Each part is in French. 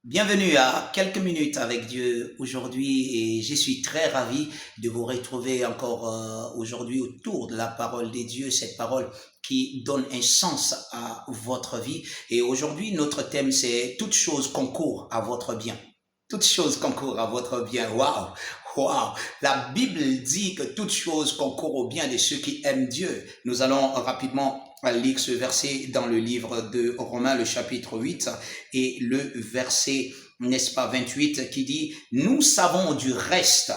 Bienvenue à quelques minutes avec Dieu aujourd'hui et je suis très ravi de vous retrouver encore aujourd'hui autour de la parole de Dieu, cette parole qui donne un sens à votre vie. Et aujourd'hui, notre thème, c'est toute chose concourt à votre bien. Toute chose concourt à votre bien. Waouh! Waouh! La Bible dit que toute chose concourt au bien de ceux qui aiment Dieu. Nous allons rapidement lire ce verset dans le livre de Romains, le chapitre 8 et le verset, n'est-ce pas, 28 qui dit, nous savons du reste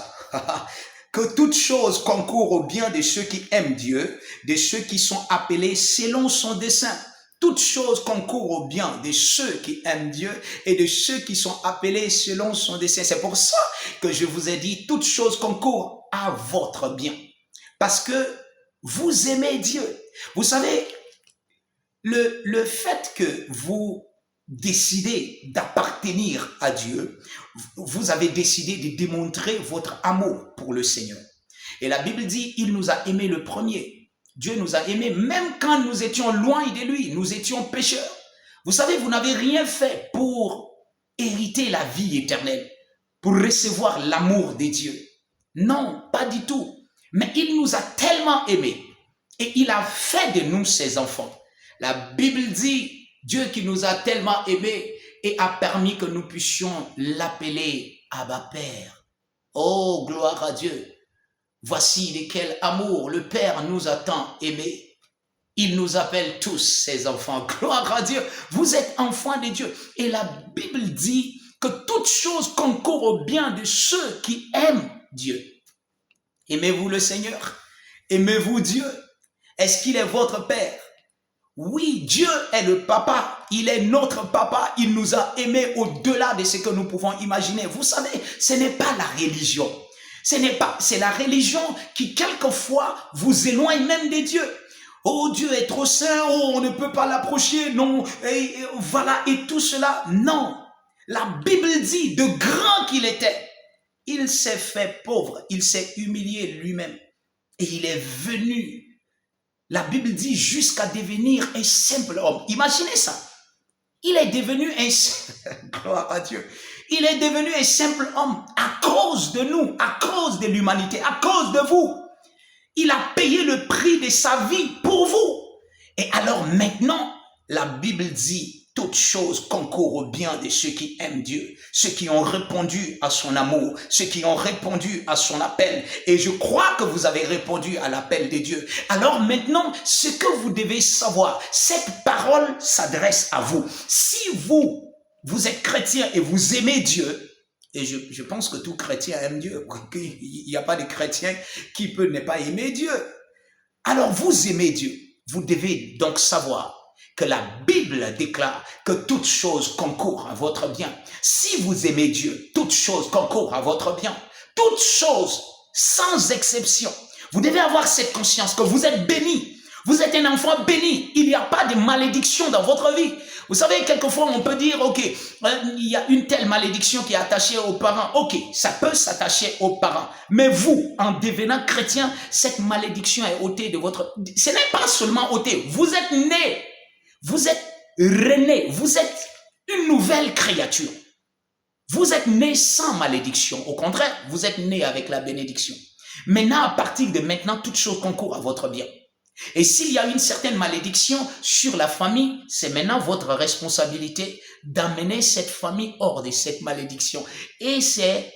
que toute chose concourt au bien de ceux qui aiment Dieu, de ceux qui sont appelés selon son dessein. Toute chose concourt au bien de ceux qui aiment Dieu et de ceux qui sont appelés selon son dessein. C'est pour ça que je vous ai dit, toute chose concourt à votre bien. Parce que vous aimez Dieu. Vous savez, le fait que vous décidez d'appartenir à Dieu, vous avez décidé de démontrer votre amour pour le Seigneur. Et la Bible dit, il nous a aimés le premier. Dieu nous a aimés même quand nous étions loin de lui, nous étions pécheurs. Vous savez, vous n'avez rien fait pour hériter la vie éternelle, pour recevoir l'amour de Dieu. Non, pas du tout. Mais il nous a tellement aimés et il a fait de nous ses enfants. La Bible dit, Dieu qui nous a tellement aimés et a permis que nous puissions l'appeler Abba Père. Oh, gloire à Dieu. Voici de quel amour le Père nous a tant aimés. Il nous appelle tous ses enfants. Gloire à Dieu. Vous êtes enfants de Dieu. Et la Bible dit que toute chose concourt au bien de ceux qui aiment Dieu. Aimez-vous le Seigneur? Aimez-vous Dieu? Est-ce qu'il est votre Père? Oui, Dieu est le papa, il est notre papa, il nous a aimés au-delà de ce que nous pouvons imaginer. Vous savez, ce n'est pas la religion. C'est la religion qui quelquefois vous éloigne même de Dieu. Oh, Dieu est trop saint, oh, on ne peut pas l'approcher, non, voilà, et tout cela. Non, la Bible dit, de grand qu'il était, il s'est fait pauvre, il s'est humilié lui-même et il est venu. La Bible dit jusqu'à devenir un simple homme. Imaginez ça. Il est devenu gloire à Dieu. Il est devenu un simple homme à cause de nous, à cause de l'humanité, à cause de vous. Il a payé le prix de sa vie pour vous. Et alors maintenant, la Bible dit, toute chose concourt au bien de ceux qui aiment Dieu, ceux qui ont répondu à son amour, ceux qui ont répondu à son appel. Et je crois que vous avez répondu à l'appel de Dieu. Alors maintenant, ce que vous devez savoir, cette parole s'adresse à vous. Si vous êtes chrétien et vous aimez Dieu, et je pense que tout chrétien aime Dieu, il n'y a pas de chrétien qui peut ne pas aimer Dieu. Alors vous aimez Dieu, vous devez donc savoir que la Bible déclare que toute chose concourt à votre bien. Si vous aimez Dieu, toute chose concourt à votre bien. Toute chose, sans exception. Vous devez avoir cette conscience que vous êtes béni. Vous êtes un enfant béni. Il n'y a pas de malédiction dans votre vie. Vous savez, quelquefois, on peut dire, ok, il y a une telle malédiction qui est attachée aux parents. Ok, ça peut s'attacher aux parents. Mais vous, en devenant chrétien, cette malédiction est ôtée de votre... Ce n'est pas seulement ôté. Vous êtes né. Vous êtes rené, vous êtes une nouvelle créature. Vous êtes né sans malédiction. Au contraire, vous êtes né avec la bénédiction. Maintenant, à partir de maintenant, toute chose concourt à votre bien. Et s'il y a une certaine malédiction sur la famille, c'est maintenant votre responsabilité d'amener cette famille hors de cette malédiction. Et c'est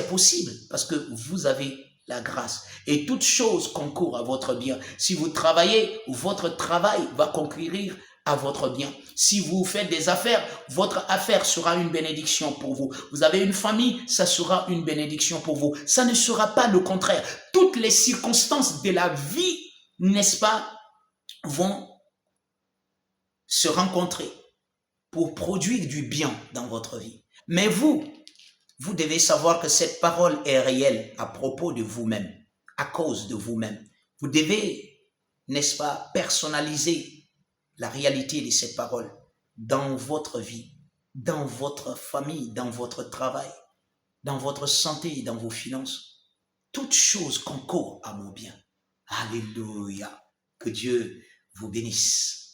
possible parce que vous avez la grâce. Et toute chose concourt à votre bien. Si vous travaillez, votre travail va concourir à votre bien. Si vous faites des affaires, votre affaire sera une bénédiction pour vous. Vous avez une famille, ça sera une bénédiction pour vous. Ça ne sera pas le contraire. Toutes les circonstances de la vie, n'est-ce pas, vont se rencontrer pour produire du bien dans votre vie. Mais vous devez savoir que cette parole est réelle à propos de vous-même, à cause de vous-même. Vous devez, n'est-ce pas, personnaliser la réalité de cette parole dans votre vie, dans votre famille, dans votre travail, dans votre santé, dans vos finances. Toute chose concourt à mon bien. Alléluia. Que Dieu vous bénisse.